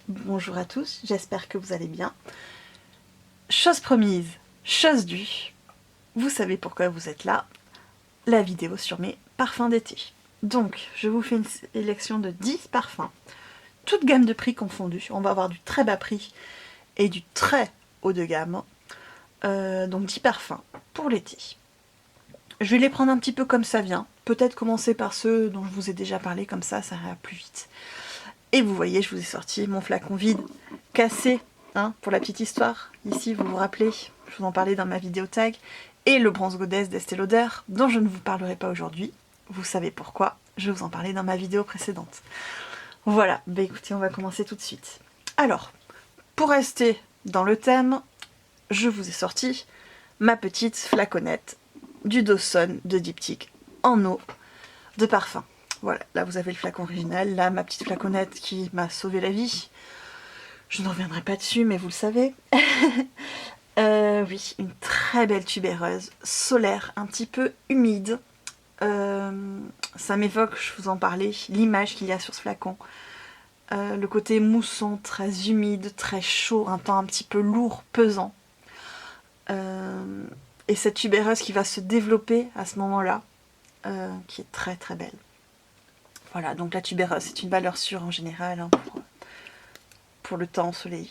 Bonjour à tous, j'espère que vous allez bien. Chose promise, chose due, vous savez pourquoi vous êtes là, la vidéo sur mes parfums d'été. Donc, je vous fais une sélection de 10 parfums, toute gamme de prix confondue. On va avoir du très bas prix et du très haut de gamme. Donc 10 parfums pour l'été. Je vais les prendre un petit peu comme ça vient. Peut-être commencer par ceux dont je vous ai déjà parlé, comme ça ira plus vite. Et vous voyez, je vous ai sorti mon flacon vide, cassé, hein, pour la petite histoire. Ici, vous vous rappelez, je vous en parlais dans ma vidéo tag. Et le bronze goddess d'Estée Lauder, dont je ne vous parlerai pas aujourd'hui. Vous savez pourquoi, je vous en parlais dans ma vidéo précédente. Voilà, bah écoutez, on va commencer tout de suite. Alors, pour rester dans le thème, je vous ai sorti ma petite flaconnette du Dawson de Diptyque en eau de parfum. Voilà, là vous avez le flacon original, là ma petite flaconnette qui m'a sauvé la vie. Je n'en reviendrai pas dessus, mais vous le savez. Oui, une très belle tubéreuse, solaire, un petit peu humide. Ça m'évoque, je vous en parlais, l'image qu'il y a sur ce flacon. Le côté mousson, très humide, très chaud, un temps un petit peu lourd, pesant. Et cette tubéreuse qui va se développer à ce moment-là, qui est très très belle. Voilà, donc la tubéreuse, c'est une valeur sûre en général hein, pour le temps ensoleillé.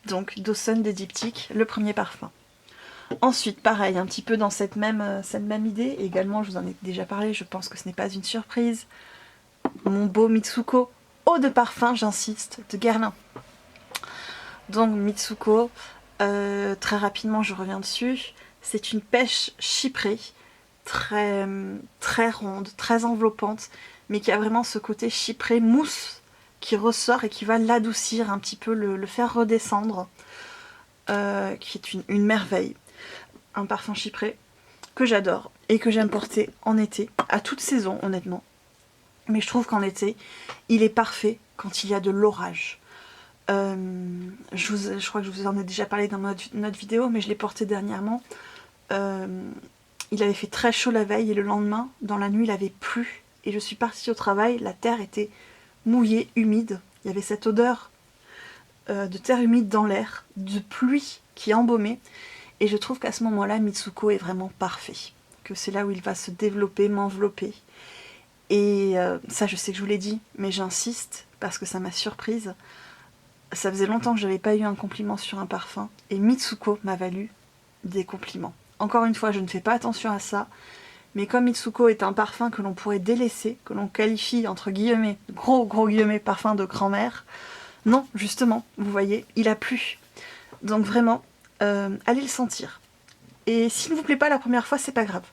Donc Dawson des Diptyque, le premier parfum. Ensuite, pareil, un petit peu dans cette même idée, également je vous en ai déjà parlé, je pense que ce n'est pas une surprise. Mon beau Mitsuko, eau de parfum, j'insiste, de Guerlain. Donc Mitsuko, très rapidement je reviens dessus, c'est une pêche chyprée, très ronde, très enveloppante, mais qui a vraiment ce côté chypré mousse qui ressort et qui va l'adoucir un petit peu, le faire redescendre, qui est une merveille. Un parfum chypré que j'adore et que j'aime porter en été, à toute saison honnêtement. Mais je trouve qu'en été, il est parfait quand il y a de l'orage. Je crois que je vous en ai déjà parlé dans notre vidéo, mais je l'ai porté dernièrement. Il avait fait très chaud la veille et le lendemain, dans la nuit, il avait plu. Et je suis partie au travail, la terre était mouillée, humide. Il y avait cette odeur de terre humide dans l'air, de pluie qui embaumait. Et je trouve qu'à ce moment-là, Mitsuko est vraiment parfait. Que c'est là où il va se développer, m'envelopper. Et ça, je sais que je vous l'ai dit, mais j'insiste parce que ça m'a surprise. Ça faisait longtemps que je n'avais pas eu un compliment sur un parfum. Et Mitsuko m'a valu des compliments. Encore une fois, je ne fais pas attention à ça. Mais comme Mitsuko est un parfum que l'on pourrait délaisser, que l'on qualifie entre guillemets, gros guillemets, parfum de grand-mère, non, justement, vous voyez, il a plu. Donc vraiment, allez le sentir. Et s'il ne vous plaît pas la première fois, c'est pas grave.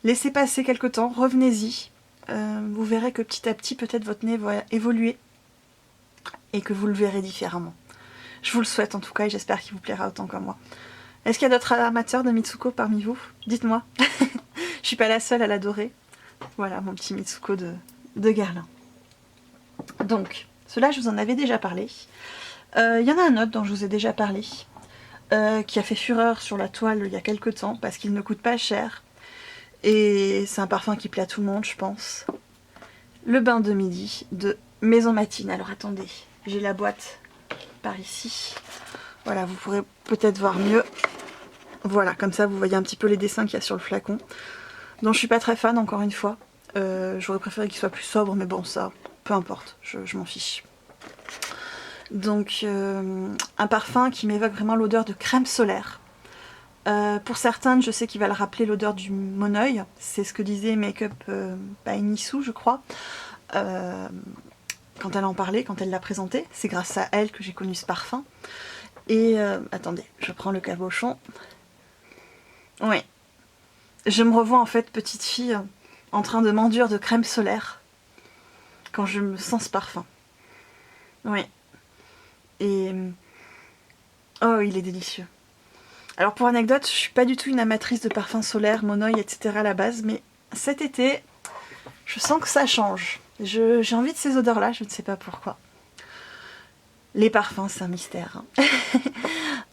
Laissez passer quelques temps, revenez-y. Vous verrez que petit à petit, peut-être votre nez va évoluer et que vous le verrez différemment. Je vous le souhaite en tout cas et j'espère qu'il vous plaira autant que moi. Est-ce qu'il y a d'autres amateurs de Mitsuko parmi vous? Dites-moi. Je suis pas la seule à l'adorer. Voilà, mon petit Mitsuko de Guerlain. Donc, cela, je vous en avais déjà parlé. Il y en a un autre dont je vous ai déjà parlé, qui a fait fureur sur la toile il y a quelques temps, parce qu'il ne coûte pas cher. Et c'est un parfum qui plaît à tout le monde, je pense. Le bain de midi de Maison Matine. Alors attendez, j'ai la boîte par ici. Voilà, vous pourrez peut-être voir mieux. Voilà, comme ça vous voyez un petit peu les dessins qu'il y a sur le flacon. Dont je suis pas très fan, encore une fois. J'aurais préféré qu'il soit plus sobre, mais bon, ça, peu importe, je m'en fiche. Donc, un parfum qui m'évoque vraiment l'odeur de crème solaire. Pour certaines, je sais qu'il va le rappeler l'odeur du Monoi. C'est ce que disait Makeup by Nissou, je crois. Quand elle en parlait, quand elle l'a présenté. C'est grâce à elle que j'ai connu ce parfum. Et, attendez, je prends le cabochon. Oui. Je me revois en fait, petite fille, en train de m'enduire de crème solaire quand je me sens ce parfum. Oui. Et... oh, il est délicieux. Alors pour anecdote, je suis pas du tout une amatrice de parfums solaires, Monoi, etc. à la base, mais cet été, je sens que ça change. J'ai envie de ces odeurs-là, je ne sais pas pourquoi. Les parfums, c'est un mystère. Hein.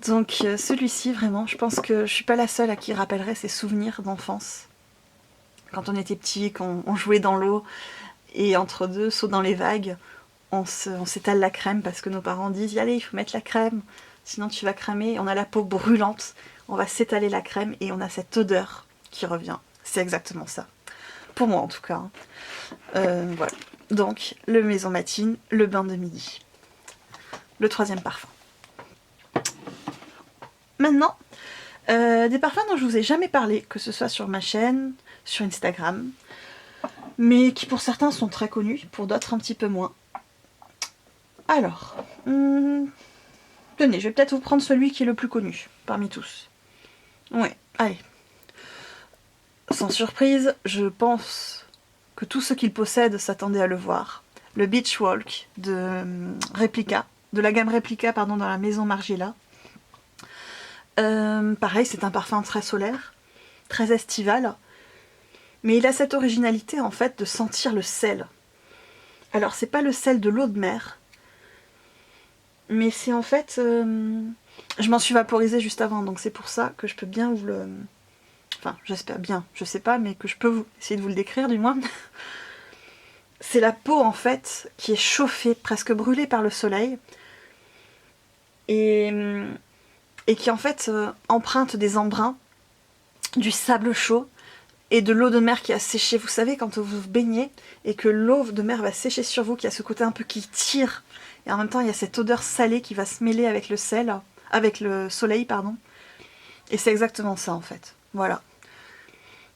Donc celui-ci, vraiment, je pense que je suis pas la seule à qui rappellerait ses souvenirs d'enfance. Quand on était petit, quand on jouait dans l'eau, et entre deux sauts dans les vagues, on s'étale la crème parce que nos parents disent allez, il faut mettre la crème, sinon tu vas cramer. On a la peau brûlante, on va s'étaler la crème et on a cette odeur qui revient. C'est exactement ça. Pour moi en tout cas. Voilà. Donc, le Maison Matine, le bain de midi. Le troisième parfum. Maintenant, des parfums dont je vous ai jamais parlé, que ce soit sur ma chaîne, sur Instagram, mais qui pour certains sont très connus, pour d'autres un petit peu moins. Alors, tenez, je vais peut-être vous prendre celui qui est le plus connu parmi tous. Ouais, allez. Sans surprise, je pense que tous ceux qui le possèdent s'attendaient à le voir. Le Beach Walk de Replica, de la gamme Replica, pardon, dans la maison Margiela. Pareil, c'est un parfum très solaire, très estival, mais il a cette originalité en fait de sentir le sel. Alors c'est pas le sel de l'eau de mer, mais c'est en fait... je m'en suis vaporisée juste avant, donc c'est pour ça que je peux bien vous le... Enfin, j'espère bien, je sais pas, mais que je peux essayer de vous le décrire du moins. C'est la peau en fait qui est chauffée, presque brûlée par le soleil, et qui en fait emprunte des embruns, du sable chaud et de l'eau de mer qui a séché. Vous savez, quand vous vous baignez et que l'eau de mer va sécher sur vous, qu'il y a ce côté un peu qui tire, et en même temps il y a cette odeur salée qui va se mêler avec le sel, avec le soleil, pardon. Et c'est exactement ça en fait. Voilà.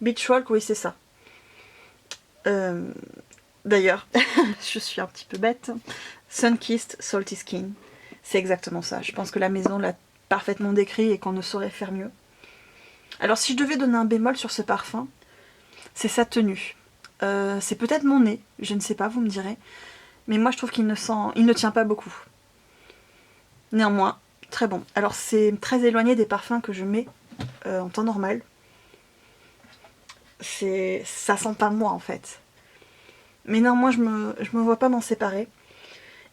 Beach Walk, oui c'est ça. D'ailleurs, je suis un petit peu bête. Sun-Kissed Salty Skin. C'est exactement ça. Je pense que la maison l'a parfaitement décrit et qu'on ne saurait faire mieux. Alors si je devais donner un bémol sur ce parfum, c'est sa tenue. C'est peut-être mon nez, je ne sais pas, vous me direz. Mais moi je trouve qu'il ne tient pas beaucoup. Néanmoins, très bon. Alors c'est très éloigné des parfums que je mets en temps normal. Ça sent pas moi en fait. Mais néanmoins je me vois pas m'en séparer.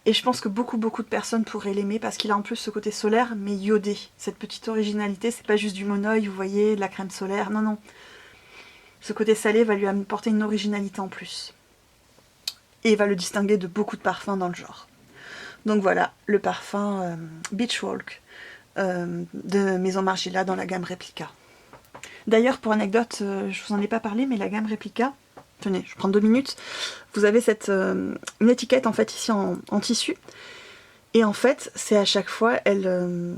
Et je pense que beaucoup de personnes pourraient l'aimer parce qu'il a en plus ce côté solaire mais iodé. Cette petite originalité, c'est pas juste du monoeil, vous voyez, de la crème solaire, non. Ce côté salé va lui apporter une originalité en plus. Et va le distinguer de beaucoup de parfums dans le genre. Donc voilà, le parfum Beach Walk de Maison Margiela dans la gamme Replica. D'ailleurs, pour anecdote, je vous en ai pas parlé, mais la gamme Replica, tenez, je prends 2 minutes, vous avez une étiquette en fait ici en tissu, et en fait, c'est à chaque fois, elle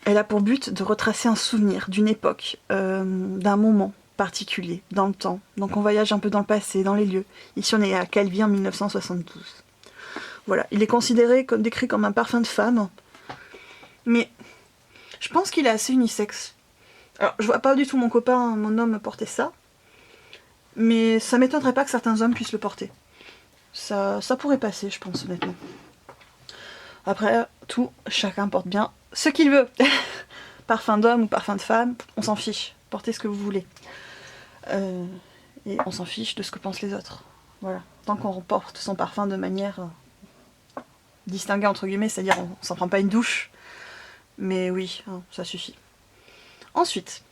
a pour but de retracer un souvenir d'une époque, d'un moment particulier, dans le temps. Donc on voyage un peu dans le passé, dans les lieux. Ici on est à Calvi en 1972. Voilà, il est considéré décrit comme un parfum de femme, mais je pense qu'il est assez unisexe. Alors je vois pas du tout mon copain, mon homme porter ça, mais ça m'étonnerait pas que certains hommes puissent le porter. Ça pourrait passer, je pense, honnêtement. Après, chacun porte bien ce qu'il veut. Parfum d'homme ou parfum de femme, on s'en fiche. Portez ce que vous voulez. Et on s'en fiche de ce que pensent les autres. Voilà. Tant qu'on porte son parfum de manière distinguée, entre guillemets, c'est-à-dire on s'en prend pas une douche. Mais oui, hein, ça suffit. Ensuite,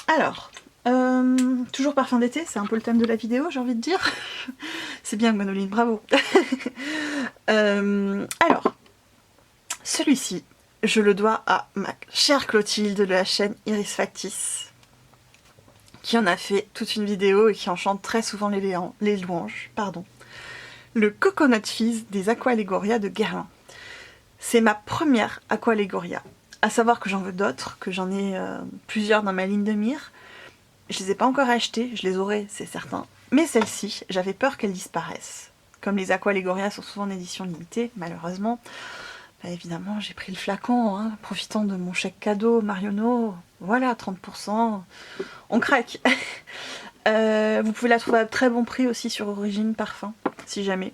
alors, toujours parfum d'été, c'est un peu le thème de la vidéo, j'ai envie de dire. C'est bien, Gwenoline, bravo. Alors, celui-ci, je le dois à ma chère Clotilde de la chaîne Iris Factice, qui en a fait toute une vidéo et qui en chante très souvent les louanges. Pardon. Le Coconut Fizz des Aqua Allegoria de Guerlain. C'est ma première Aqua Allegoria. À savoir que j'en veux d'autres, que j'en ai plusieurs dans ma ligne de mire. Je les ai pas encore achetées, je les aurai, c'est certain. Mais celle-ci, j'avais peur qu'elle disparaisse. Comme les Aqua Allegoria sont souvent en édition limitée, malheureusement, bah évidemment, j'ai pris le flacon, hein, profitant de mon chèque cadeau Marionneau. Voilà, 30%, on craque. Vous pouvez la trouver à très bon prix aussi sur Origine Parfum, si jamais.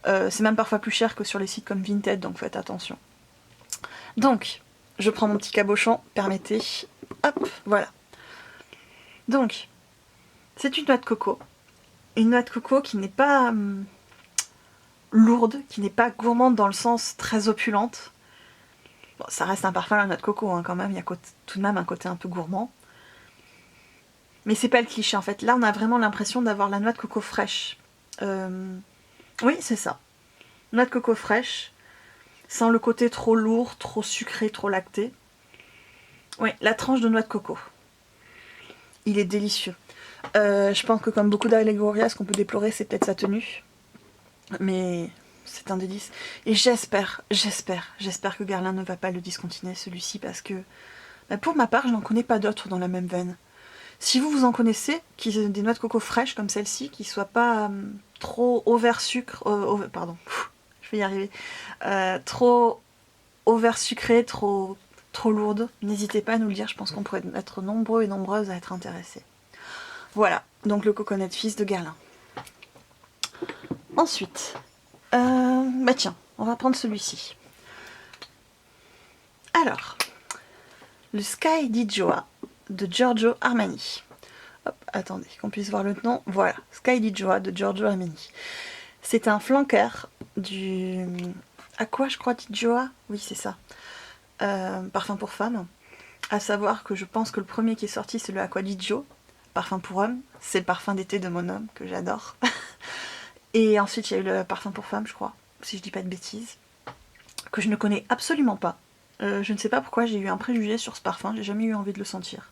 C'est même parfois plus cher que sur les sites comme Vinted, donc faites attention. Donc, je prends mon petit cabochon, permettez. Hop, voilà. Donc, c'est une noix de coco. Une noix de coco qui n'est pas lourde, qui n'est pas gourmande dans le sens très opulente. Bon, ça reste un parfum à la noix de coco, hein, quand même. Il y a tout de même un côté un peu gourmand. Mais c'est pas le cliché, en fait. Là, on a vraiment l'impression d'avoir la noix de coco fraîche. Oui, c'est ça. Noix de coco fraîche, sans le côté trop lourd, trop sucré, trop lacté. Oui, la tranche de noix de coco. Il est délicieux. Je pense que comme beaucoup d'Allegorias, ce qu'on peut déplorer, c'est peut-être sa tenue. Mais c'est un délice. Et j'espère que Guerlain ne va pas le discontinuer, celui-ci, parce que pour ma part, je n'en connais pas d'autres dans la même veine. Si vous en connaissez, des noix de coco fraîches comme celle-ci, qui soient pas trop over sucre, pardon, je vais y arriver, trop over sucré, trop lourde, n'hésitez pas à nous le dire, je pense qu'on pourrait être nombreux et nombreuses à être intéressés. Voilà, donc le Coconut Fizz de Guerlain. Ensuite, bah tiens, on va prendre celui-ci. Alors, le Sky di Joa de Giorgio Armani. Hop, attendez, qu'on puisse voir le nom. Voilà, Sky di Joa de Giorgio Armani. C'est un flanker du... Aqua, je crois, di Joa. Oui, c'est ça. Parfum pour femme. À savoir que je pense que le premier qui est sorti, c'est le Aqua di Gio. Parfum pour homme. C'est le parfum d'été de mon homme, que j'adore. Et ensuite, il y a eu le parfum pour femme, je crois, si je dis pas de bêtises, que je ne connais absolument pas. Je ne sais pas pourquoi j'ai eu un préjugé sur ce parfum, j'ai jamais eu envie de le sentir.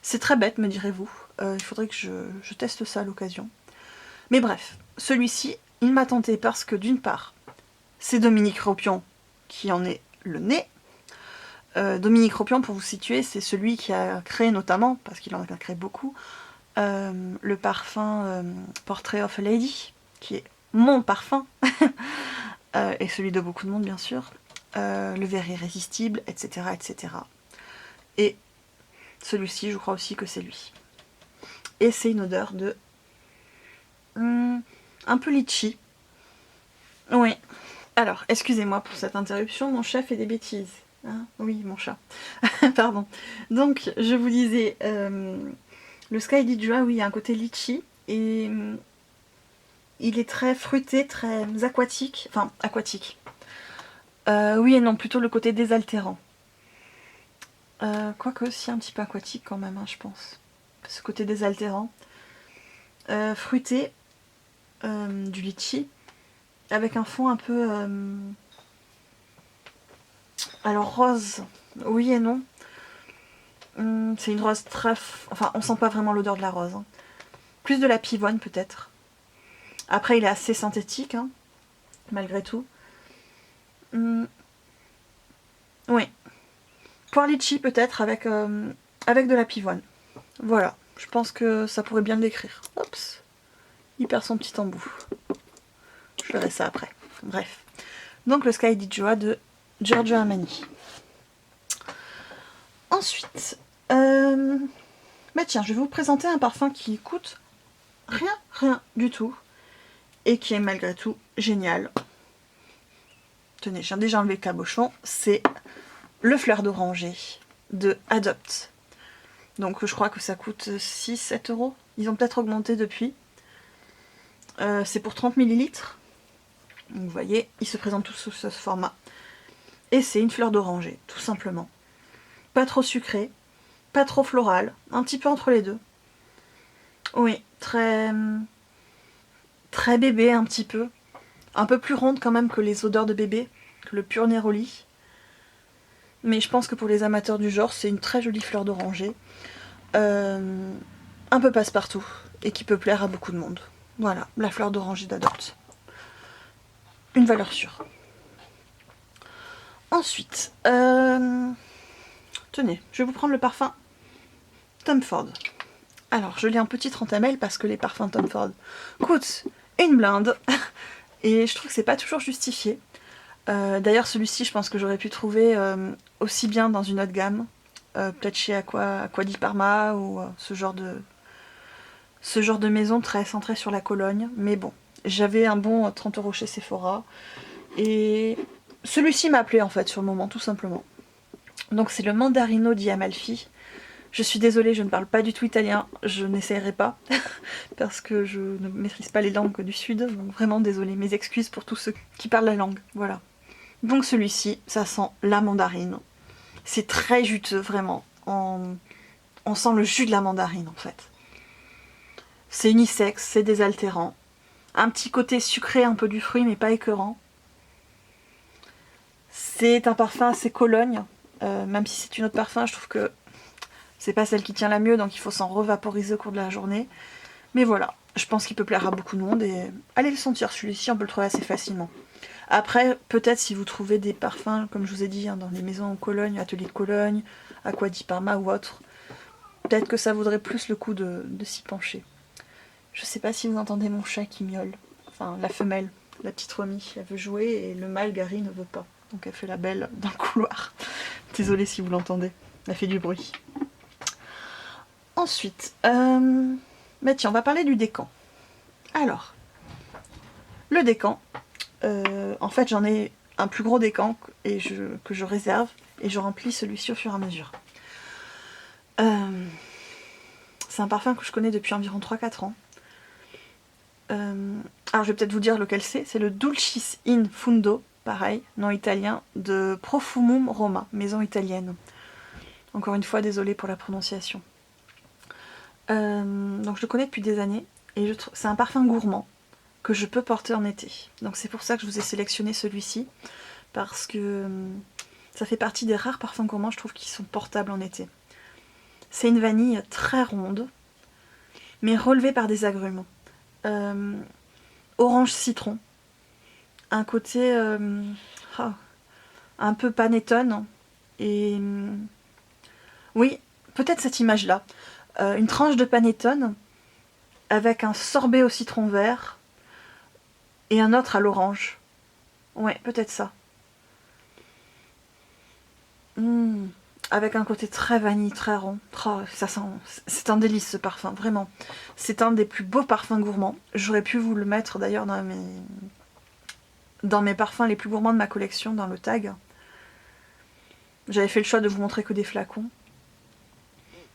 C'est très bête, me direz-vous. Il faudrait que je teste ça à l'occasion. Mais bref, celui-ci, il m'a tenté parce que d'une part, c'est Dominique Ropion qui en est le nez. Dominique Ropion, pour vous situer, c'est celui qui a créé notamment, parce qu'il en a créé beaucoup, le parfum Portrait of a Lady, qui est mon parfum, et celui de beaucoup de monde bien sûr, le verre irrésistible, etc., etc. Et celui-ci, je crois aussi que c'est lui. Et c'est une odeur de... un peu litchi. Oui. Alors, excusez-moi pour cette interruption, mon chat fait des bêtises. Hein, oui, mon chat. Pardon. Donc, je vous disais, le Sky di Joa, oui, il y a un côté litchi, et il est très fruité, très aquatique. Enfin, aquatique. Oui et non, plutôt le côté désaltérant. Quoique aussi un petit peu aquatique quand même, hein, je pense. Ce côté désaltérant. Fruité, du litchi, avec un fond un peu... alors rose, oui et non. C'est une rose très... Enfin, on sent pas vraiment l'odeur de la rose. Hein. Plus de la pivoine peut-être. Après, il est assez synthétique, hein, malgré tout. Oui. Poire litchi peut-être avec de la pivoine. Voilà, je pense que ça pourrait bien le décrire. Oups, il perd son petit embout. Je verrai ça après. Bref. Donc le Sky di Joa de Giorgio Armani. Ensuite, bah tiens, je vais vous présenter un parfum qui coûte rien du tout et qui est malgré tout génial. Tenez, j'ai déjà enlevé le cabochon. C'est le Fleur d'Oranger de Adopt. Donc je crois que ça coûte 6-7 €. Ils ont peut-être augmenté depuis. C'est pour 30 ml. Vous voyez, ils se présentent tous sous ce format. Et c'est une fleur d'oranger, tout simplement. Pas trop sucré, pas trop floral, un petit peu entre les deux. Oui, très bébé un petit peu. Un peu plus ronde quand même que les odeurs de bébé, que le pur Neroli. Mais je pense que pour les amateurs du genre, c'est une très jolie fleur d'oranger. Un peu passe-partout, et qui peut plaire à beaucoup de monde. Voilà, la fleur d'oranger d'Adopt. Une valeur sûre. Ensuite, tenez, je vais vous prendre le parfum Tom Ford. Alors, je l'ai en petit 30 ml parce que les parfums Tom Ford coûtent une blinde. Et je trouve que c'est pas toujours justifié. D'ailleurs, celui-ci, je pense que j'aurais pu trouver aussi bien dans une autre gamme. Peut-être chez Aqua di Parma ou ce genre de maison très centrée sur la Cologne. Mais bon, j'avais un bon 30 € chez Sephora. Et celui-ci m'a appelé en fait sur le moment, tout simplement. Donc c'est le Mandarino di Amalfi. Je suis désolée, je ne parle pas du tout italien, je n'essayerai pas, parce que je ne maîtrise pas les langues du Sud, donc vraiment désolée, mes excuses pour tous ceux qui parlent la langue, voilà. Donc celui-ci, ça sent la mandarine. C'est très juteux, vraiment. On sent le jus de la mandarine, en fait. C'est unisexe, c'est désaltérant. Un petit côté sucré, un peu du fruit, mais pas écœurant. C'est un parfum assez Cologne, même si c'est une autre parfum, je trouve que c'est pas celle qui tient la mieux, donc il faut s'en revaporiser au cours de la journée. Mais voilà, je pense qu'il peut plaire à beaucoup de monde et allez le sentir, celui-ci on peut le trouver assez facilement. Après, peut-être si vous trouvez des parfums, comme je vous ai dit, hein, dans les maisons en Cologne, Atelier de Cologne, Acqua di Parma ou autre, peut-être que ça vaudrait plus le coup de s'y pencher. Je sais pas si vous entendez mon chat qui miaule. Enfin, la femelle, la petite Romy, elle veut jouer et le mâle Gary ne veut pas. Donc elle fait la belle dans le couloir. Désolée si vous l'entendez, elle fait du bruit. Ensuite, bah tiens, on va parler du décan. Alors, le décan, en fait j'en ai un plus gros décan que je réserve et je remplis celui-ci au fur et à mesure. C'est un parfum que je connais depuis environ 3-4 ans. Alors je vais peut-être vous dire lequel c'est le Dulcis in Fundo, pareil, nom italien, de Profumum Roma, maison italienne. Encore une fois, désolée pour la prononciation. Donc je le connais depuis des années, et c'est un parfum gourmand que je peux porter en été. Donc c'est pour ça que je vous ai sélectionné celui-ci, parce que ça fait partie des rares parfums gourmands, je trouve, qui sont portables en été. C'est une vanille très ronde, mais relevée par des agrumes. Orange citron, un côté un peu panettone, et oui, peut-être cette image-là. Une tranche de panettone avec un sorbet au citron vert et un autre à l'orange. Ouais, peut-être ça. Avec un côté très vanille, très rond. Oh, ça sent... C'est un délice ce parfum, vraiment. C'est un des plus beaux parfums gourmands. J'aurais pu vous le mettre d'ailleurs dans mes parfums les plus gourmands de ma collection, dans le tag. J'avais fait le choix de vous montrer que des flacons.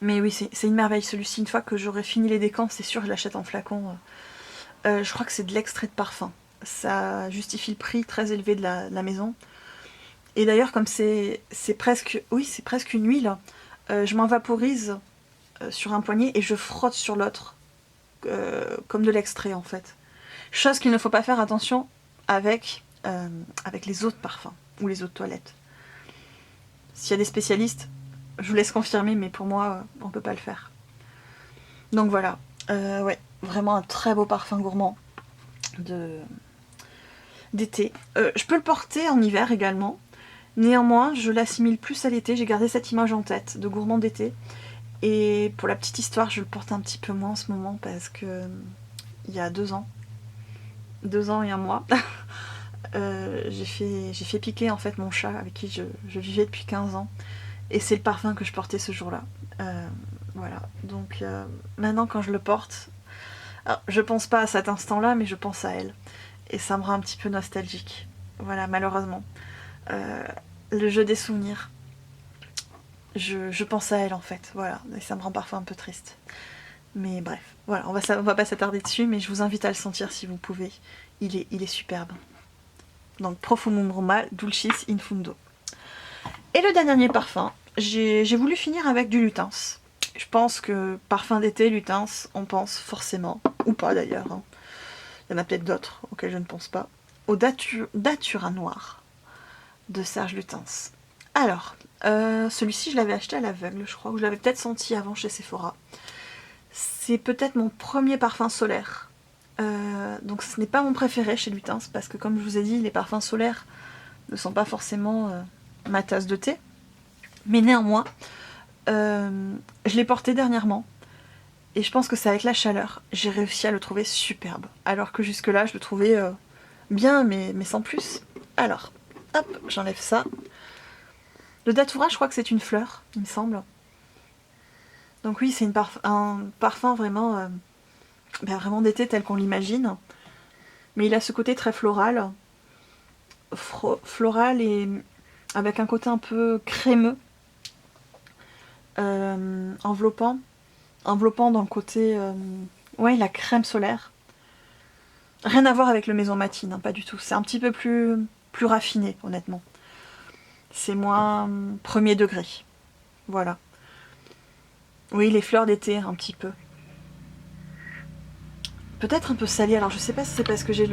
Mais oui, c'est une merveille. Celui-ci, une fois que j'aurai fini les décants, c'est sûr, je l'achète en flacon. Je crois que c'est de l'extrait de parfum. Ça justifie le prix très élevé de la maison. Et d'ailleurs, comme c'est presque... Oui, c'est presque une huile. Je m'en vaporise sur un poignet et je frotte sur l'autre. Comme de l'extrait, en fait. Chose qu'il ne faut pas faire, attention, avec les eaux de parfum. Ou les eaux de toilette. S'il y a des spécialistes, je vous laisse confirmer, mais pour moi, on peut pas le faire. Donc voilà, ouais, vraiment un très beau parfum gourmand d'été. Je peux le porter en hiver également. Néanmoins, je l'assimile plus à l'été. J'ai gardé cette image en tête de gourmand d'été. Et pour la petite histoire, je le porte un petit peu moins en ce moment parce que il y a 2 ans et 1 mois, j'ai fait piquer en fait mon chat avec qui je vivais depuis 15 ans. Et c'est le parfum que je portais ce jour-là. Voilà. Donc maintenant quand je le porte, alors, je pense pas à cet instant-là, mais je pense à elle. Et ça me rend un petit peu nostalgique. Voilà, malheureusement. Le jeu des souvenirs. Je pense à elle en fait. Voilà. Et ça me rend parfois un peu triste. Mais bref, voilà, on va pas s'attarder dessus, mais je vous invite à le sentir si vous pouvez. Il est superbe. Donc Profumum Roma, Dulcis in Fundo. Et le dernier parfum, j'ai voulu finir avec du Lutens. Je pense que parfum d'été, Lutens, on pense forcément, ou pas d'ailleurs, hein. Il y en a peut-être d'autres auxquels je ne pense pas, au Datura Noir de Serge Lutens. Alors, celui-ci je l'avais acheté à l'aveugle, je crois, ou je l'avais peut-être senti avant chez Sephora. C'est peut-être mon premier parfum solaire. Donc ce n'est pas mon préféré chez Lutens, parce que comme je vous ai dit, les parfums solaires ne sont pas forcément ma tasse de thé. Mais néanmoins, je l'ai porté dernièrement. Et je pense que c'est avec la chaleur, j'ai réussi à le trouver superbe. Alors que jusque-là, je le trouvais bien, mais sans plus. Alors, hop, j'enlève ça. Le Datura, je crois que c'est une fleur, il me semble. Donc oui, c'est un parfum vraiment, vraiment d'été tel qu'on l'imagine. Mais il a ce côté très floral. Floral et avec un côté un peu crémeux. Enveloppant dans le côté ouais, la crème solaire. Rien à voir avec le Maison Matine, hein, pas du tout. C'est un petit peu plus raffiné, honnêtement. C'est moins premier degré. Voilà. Oui, les fleurs d'été, un petit peu. peut-être un peu salé. Alors je sais pas si c'est parce que j'ai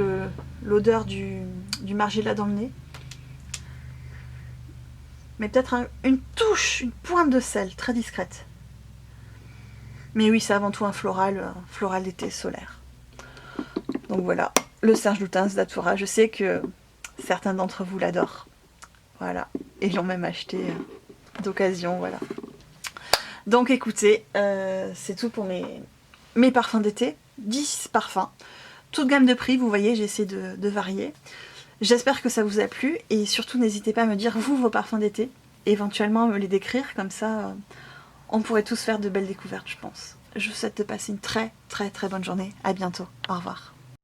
l'odeur du margiela dans le nez. Mais peut-être une touche, une pointe de sel, très discrète. Mais oui, c'est avant tout un floral d'été solaire. Donc voilà, le Serge Lutens d'Atoura. Je sais que certains d'entre vous l'adorent. Voilà, et l'ont même acheté d'occasion, voilà. Donc écoutez, c'est tout pour mes parfums d'été. 10 parfums. Toute gamme de prix, vous voyez, j'essaie de varier. J'espère que ça vous a plu et surtout n'hésitez pas à me dire vous vos parfums d'été, éventuellement à me les décrire, comme ça on pourrait tous faire de belles découvertes je pense. Je vous souhaite de passer une très très très bonne journée, à bientôt, au revoir.